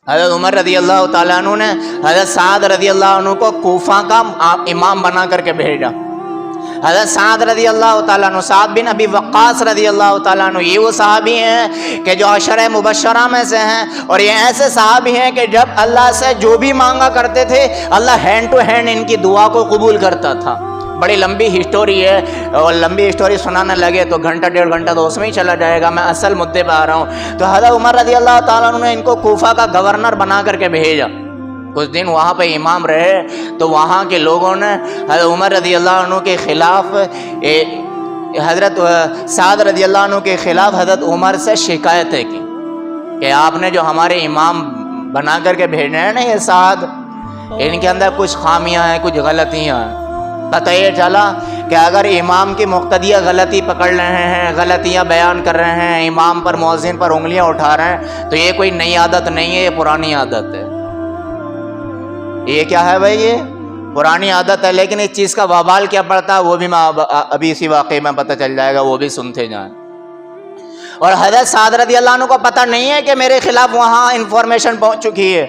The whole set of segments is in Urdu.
حضرت عمر رضی اللہ تعالیٰ عنہ نے حضرت سعد رضی اللہ عنہ کو کوفہ کا امام بنا کر کے بھیجا. حضرت سعد رضی اللہ تعالیٰ عنہ، سعد بن ابی وقاص رضی اللہ تعالیٰ عنہ، یہ وہ صحابی ہیں کہ جو عشرہ مبشرہ میں سے ہیں، اور یہ ایسے صحابی ہیں کہ جب اللہ سے جو بھی مانگا کرتے تھے اللہ ہینڈ ٹو ہینڈ ان کی دعا کو قبول کرتا تھا. بڑی لمبی ہسٹوری ہے، اور لمبی ہسٹوری سنانے لگے تو گھنٹہ ڈیڑھ گھنٹہ تو اس میں ہی چلا جائے گا. میں اصل مدعے پہ آ رہا ہوں. تو حضرت عمر رضی اللہ تعالیٰ عنہ نے ان کو کوفہ کا گورنر بنا کر کے بھیجا. کچھ دن وہاں پہ امام رہے تو وہاں کے لوگوں نے حضرت عمر رضی اللہ عنہ کے خلاف، حضرت سعد رضی اللہ عنہ کے خلاف حضرت عمر سے شکایتیں کی کہ آپ نے جو ہمارے امام بنا کر کے بھیجے ہیں نا یہ سعد، ان کے اندر کچھ خامیاں ہیں، کچھ غلطیاں ہیں. پتہ یہ چلا کہ اگر امام کی مقتدیہ غلطی پکڑ رہے ہیں، غلطیاں بیان کر رہے ہیں، امام پر مؤذن پر انگلیاں اٹھا رہے ہیں، تو یہ کوئی نئی عادت نہیں ہے، یہ پرانی عادت ہے. یہ کیا ہے بھائی؟ یہ پرانی عادت ہے. لیکن اس چیز کا وبال کیا پڑتا ہے وہ بھی میں ابھی اسی واقعے میں پتہ چل جائے گا، وہ بھی سنتے جائیں. اور حضرت سعد رضی اللہ عنہ کو پتہ نہیں ہے کہ میرے خلاف وہاں انفارمیشن پہنچ چکی ہے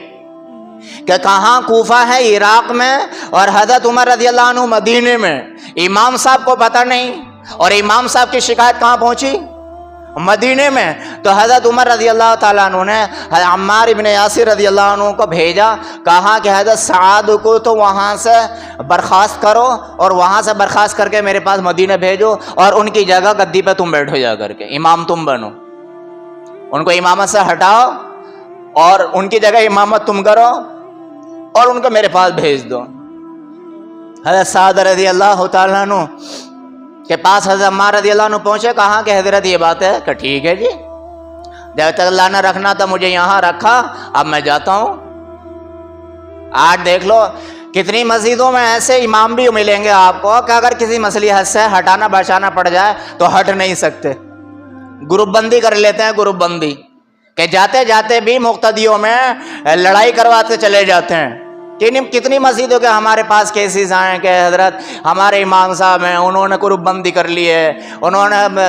کہ کہاں کوفہ ہے عراق میں، اور حضرت عمر رضی اللہ عنہ مدینے میں. امام صاحب کو پتہ نہیں، اور امام صاحب کی شکایت کہاں پہنچی؟ مدینے میں. تو حضرت عمر رضی اللہ تعالیٰ عنہ نے عمار ابن یاسر رضی اللہ عنہ کو بھیجا، کہا کہ حضرت سعد کو تو وہاں سے برخاست کرو، اور وہاں سے برخاست کر کے میرے پاس مدینے بھیجو، اور ان کی جگہ گدی پہ تم بیٹھو جا کر کے، امام تم بنو. ان کو امامت سے ہٹاؤ اور ان کی جگہ امامت تم کرو، اور ان کو میرے پاس بھیج دو. حضرت سعد رضی اللہ تعالیٰ عنہ کے پاس حضرت عمار رضی اللہ عنہ پہنچے، کہا کہ حضرت یہ بات ہے کہ ٹھیک ہے جی، جب تک اللہ نے رکھنا تھا مجھے یہاں رکھا، اب میں جاتا ہوں. آج دیکھ لو کتنی مسجدوں میں ایسے امام بھی ملیں گے آپ کو کہ اگر کسی مصلحت سے ہٹانا بچانا پڑ جائے تو ہٹ نہیں سکتے، گروپ بندی کر لیتے ہیں، گروپ بندی کہ جاتے جاتے بھی مقتدیوں میں لڑائی کرواتے چلے جاتے ہیں. کتنی مسجدوں کے ہمارے پاس کیسز آئے کہ حضرت ہمارے امام صاحب ہیں، انہوں نے گروپ بندی کر لی ہے، انہوں نے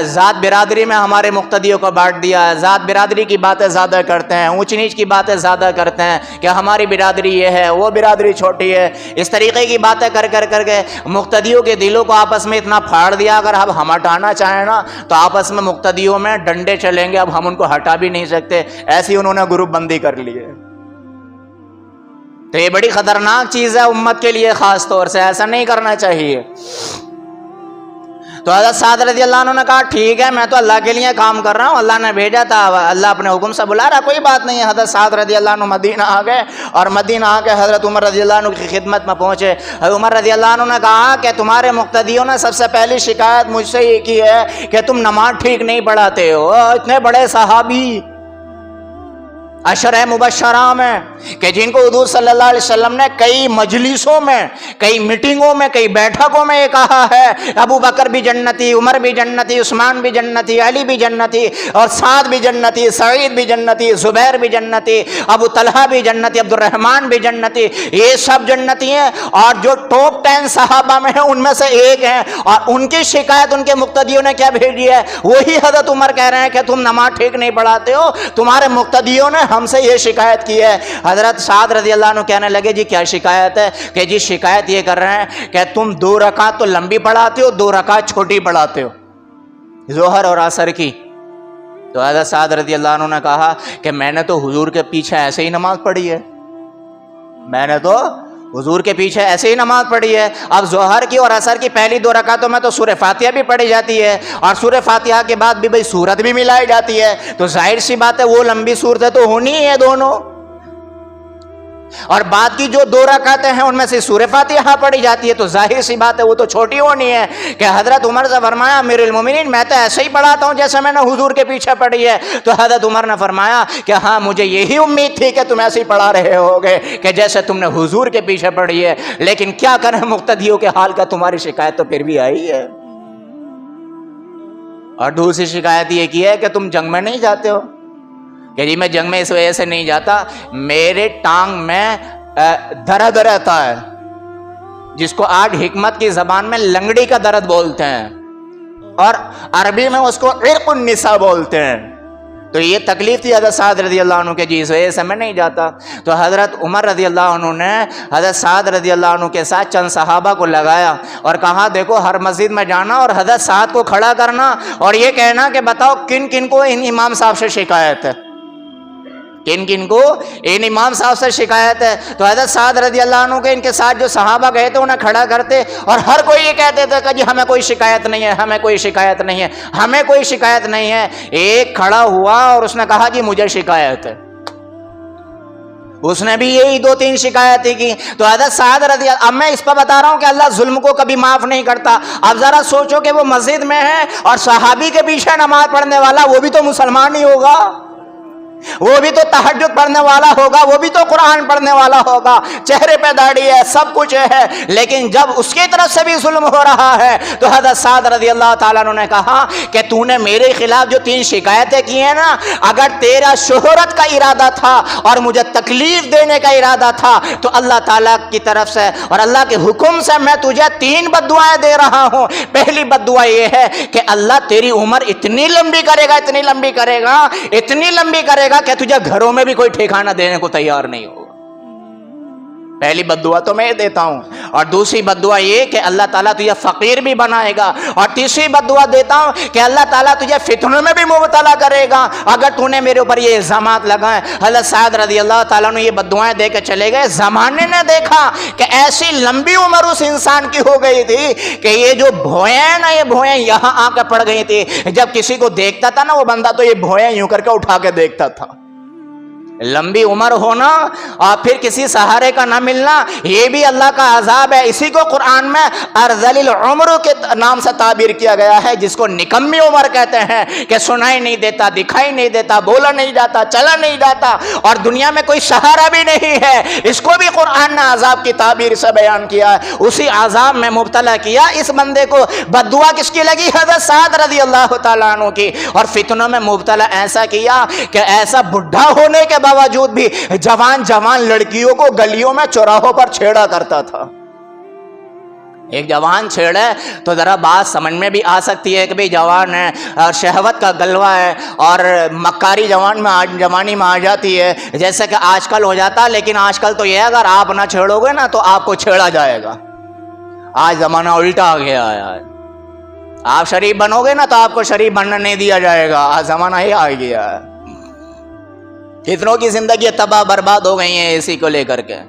ذات برادری میں ہمارے مقتدیوں کو بانٹ دیا ہے، ذات برادری کی باتیں زیادہ کرتے ہیں، اونچ نیچ کی باتیں زیادہ کرتے ہیں کہ ہماری برادری یہ ہے، وہ برادری چھوٹی ہے. اس طریقے کی باتیں کر کے مقتدیوں کے دلوں کو آپس میں اتنا پھاڑ دیا. اگر اب ہم ہٹانا چاہیں نا تو آپس میں مقتدیوں میں ڈنڈے چلیں گے، اب ہم ان کو ہٹا بھی نہیں سکتے. ایسی انہوں نے گروپ بندی کر لی ہے. تو یہ بڑی خطرناک چیز ہے امت کے لیے، خاص طور سے ایسا نہیں کرنا چاہیے. تو حضرت سعد رضی اللہ عنہ نے کہا ٹھیک ہے، میں تو اللہ کے لیے کام کر رہا ہوں، اللہ نے بھیجا تھا، اللہ اپنے حکم سے بلا رہا، کوئی بات نہیں ہے. حضرت سعد رضی اللہ عنہ مدینہ آ گئے، اور مدینہ آ کے حضرت عمر رضی اللہ عنہ کی خدمت میں پہنچے. حضرت عمر رضی اللہ عنہ نے کہا کہ تمہارے مقتدیوں نے سب سے پہلی شکایت مجھ سے یہ کی ہے کہ تم نماز ٹھیک نہیں پڑھاتے ہو. اتنے بڑے صحابی عشرہ مبشرہ میں کہ جن کو حضور صلی اللہ علیہ وسلم نے کئی مجلسوں میں، کئی میٹنگوں میں، کئی بیٹھکوں میں یہ کہا ہے ابو بکر بھی جنتی، عمر بھی جنتی، عثمان بھی جنتی، علی بھی جنتی، اور سعد بھی جنتی، سعید بھی جنتی، زبیر بھی جنتی، ابو طلحہ بھی جنتی، عبد الرحمن بھی جنتی، یہ سب جنتی ہیں. اور جو ٹاپ 10 صحابہ میں ہیں ان میں سے ایک ہیں، اور ان کی شکایت ان کے مقتدیوں نے کیا بھیجی ہے؟ وہی حضرت عمر کہہ رہے ہیں کہ تم نماز ٹھیک نہیں پڑھاتے ہو، تمہارے مقتدیوں نے ہم سے یہ شکایت کی ہے. حضرت سعد رضی اللہ عنہ کہنے لگے جی کیا شکایت ہے؟ کہ جی شکایت یہ کر رہے ہیں کہ تم 2 رکعت تو لمبی پڑھاتے ہو، 2 رکعت چھوٹی پڑھاتے ہو، ظہر اور عصر کی. تو حضرت سعد رضی اللہ عنہ نے کہا کہ میں نے تو حضور کے پیچھے ایسے ہی نماز پڑھی ہے، میں نے تو حضور کے پیچھے ایسے ہی نماز پڑھی ہے. اب ظہر کی اور عصر کی پہلی 2 رکعتوں میں تو سورہ فاتحہ بھی پڑھی جاتی ہے، اور سورہ فاتحہ کے بعد بھی بھئی سورت بھی ملائی جاتی ہے، تو ظاہر سی بات ہے وہ لمبی صورتیں تو ہونی ہے دونوں. اور بعد کی جو 2 رکعتیں ہیں ان میں سے سورہ فاتحہ پڑھی جاتی ہے، تو ظاہر سی بات ہے وہ تو چھوٹی ہونی ہے. کہ حضرت عمر سے فرمایا امیر المومنین میں تو ایسے ہی پڑھاتا ہوں جیسے میں نے حضور کے پیچھے پڑھی ہے. تو حضرت عمر نے فرمایا کہ ہاں مجھے یہی امید تھی کہ تم ایسے ہی پڑھا رہے ہوگے کہ جیسے تم نے حضور کے پیچھے پڑھی ہے، لیکن کیا کریں مقتدیوں کے حال کا، تمہاری شکایت تو پھر بھی آئی ہے. اور دوسری شکایت یہ کی ہے کہ تم جنگ میں نہیں جاتے ہو. کہ جی میں جنگ میں اس وجہ سے نہیں جاتا، میرے ٹانگ میں درد رہتا ہے، جس کو آج حکمت کی زبان میں لنگڑی کا درد بولتے ہیں، اور عربی میں اس کو عرق النساء بولتے ہیں. تو یہ تکلیف تھی حضرت سعد رضی اللہ عنہ کے، جی اس وجہ سے میں نہیں جاتا۔ تو حضرت عمر رضی اللہ عنہ نے حضرت سعد رضی اللہ عنہ کے ساتھ چند صحابہ کو لگایا اور کہا دیکھو ہر مسجد میں جانا اور حضرت سعد کو کھڑا کرنا اور یہ کہنا کہ بتاؤ کن کن کو ان امام صاحب سے شکایت ہے، کن کن کو ان امام صاحب سے شکایت ہے۔ تو حضرت سعد رضی اللہ عنہ کے ان کے ساتھ جو صحابہ گئے تھے انہیں کھڑا کرتے اور ہر کوئی یہ کہتے تھے کہ جی ہمیں کوئی شکایت نہیں ہے، ہمیں کوئی شکایت نہیں ہے، ہمیں کوئی شکایت نہیں ہے۔ ایک کھڑا ہوا اور اس نے کہا جی مجھے شکایت ہے، اس نے بھی یہی 2-3 شکایتیں کی۔ تو حضرت سعد رضی اللہ، اب میں اس پر بتا رہا ہوں کہ اللہ ظلم کو کبھی معاف نہیں کرتا۔ اب ذرا سوچو کہ وہ مسجد میں ہے اور صحابی کے پیچھے نماز پڑھنے والا وہ بھی تو مسلمان ہی ہوگا، وہ بھی تو تہجد پڑھنے والا ہوگا، وہ بھی تو قرآن پڑھنے والا ہوگا، چہرے پہ داڑھی ہے، سب کچھ ہے، لیکن جب اس کی طرف سے بھی ظلم ہو رہا ہے تو حضرت سعد رضی اللہ تعالیٰ عنہ نے کہا کہ تو نے میرے خلاف جو 3 شکایتیں کی ہیں نا، اگر تیرا شہرت کا ارادہ تھا اور مجھے تکلیف دینے کا ارادہ تھا تو اللہ تعالیٰ کی طرف سے اور اللہ کے حکم سے میں تجھے 3 بد دعائیں دے رہا ہوں۔ پہلی بد دعا یہ ہے کہ اللہ تیری عمر اتنی لمبی کرے گا، اتنی لمبی کرے گا، اتنی لمبی کرے گا کہ تجھے گھروں میں بھی کوئی ٹھکانہ دینے کو تیار نہیں ہوگا۔ پہلی بد دعا تو میں دیتا ہوں، اور دوسری بد دعا یہ کہ اللہ تعالیٰ تجھے فقیر بھی بنائے گا، اور تیسری بد دعا دیتا ہوں کہ اللہ تعالیٰ تجھے فتنوں میں بھی مبتلا کرے گا اگر تو نے میرے اوپر یہ الزامات لگائے۔ حضرت سعد رضی اللہ تعالیٰ نے یہ بد دعائیں دے کے چلے گئے۔ زمانے نے دیکھا کہ ایسی لمبی عمر اس انسان کی ہو گئی تھی کہ یہ جو بھوئیں نا، یہ بھوئیں یہاں آ کے پڑ گئی تھی۔ جب کسی کو دیکھتا تھا نا وہ بندہ تو یہ بھوئیں یوں کر کے اٹھا کے دیکھتا تھا۔ لمبی عمر ہونا اور پھر کسی سہارے کا نہ ملنا یہ بھی اللہ کا عذاب ہے۔ اسی کو قرآن میں ارذل العمر کے نام سے تعبیر کیا گیا ہے، جس کو نکمی عمر کہتے ہیں، کہ سنائی نہیں دیتا، دکھائی نہیں دیتا، بولا نہیں جاتا، چلا نہیں جاتا اور دنیا میں کوئی سہارا بھی نہیں ہے۔ اس کو بھی قرآن نے عذاب کی تعبیر سے بیان کیا ہے، اسی عذاب میں مبتلا کیا اس بندے کو۔ بد دعا کس کی لگی؟ حضرت سعد رضی اللہ تعالیٰ عنہ کی، اور فتنوں میں مبتلا ایسا کیا کہ ایسا بڈھا ہونے کے باوجود بھی جوان لڑکیوں کو گلیوں میں چوراہوں پر چھیڑا کرتا تھا۔ ایک جوان چھیڑے تو ذرا بات سمجھ میں بھی آ سکتی ہے کہ بھئی جوان ہے اور شہوت کا غلبہ ہے اور مکاری جوانی میں آ جاتی ہے، جیسے کہ آج کل ہو جاتا۔ لیکن آج کل تو یہ ہے اگر آپ نہ چھیڑو گے نا تو آپ کو چھیڑا جائے گا۔ آج زمانہ الٹا آ گیا ہے، آپ شریف بنو گے نا تو آپ کو شریف بننا نہیں دیا جائے گا۔ آج زمانہ ہی آ گیا ہے، کتنوں کی زندگی تباہ برباد ہو گئی ہیں اسی کو لے کر کے۔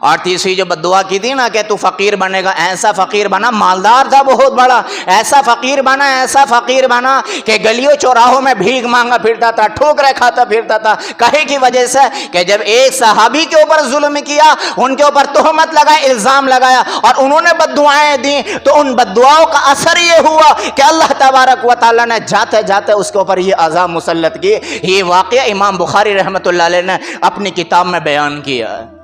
اور تیسری جو بد دعا کی تھی نا کہ تو فقیر بنے گا، ایسا فقیر بنا، مالدار تھا بہت بڑا، ایسا فقیر بنا، ایسا فقیر بنا کہ گلیوں چوراہوں میں بھیک مانگا پھرتا تھا، ٹھوکریں کھاتا پھرتا تھا۔ کہے کی وجہ سے کہ جب ایک صحابی کے اوپر ظلم کیا، ان کے اوپر تہمت لگائے، الزام لگایا اور انہوں نے بد دعائیں دیں، تو ان بد دعاؤں کا اثر یہ ہوا کہ اللہ تبارک و تعالیٰ نے جاتے جاتے اس کے اوپر یہ عذاب مسلط کی۔ یہ واقعہ امام بخاری رحمۃ اللہ علیہ نے اپنی کتاب میں بیان کیا ہے۔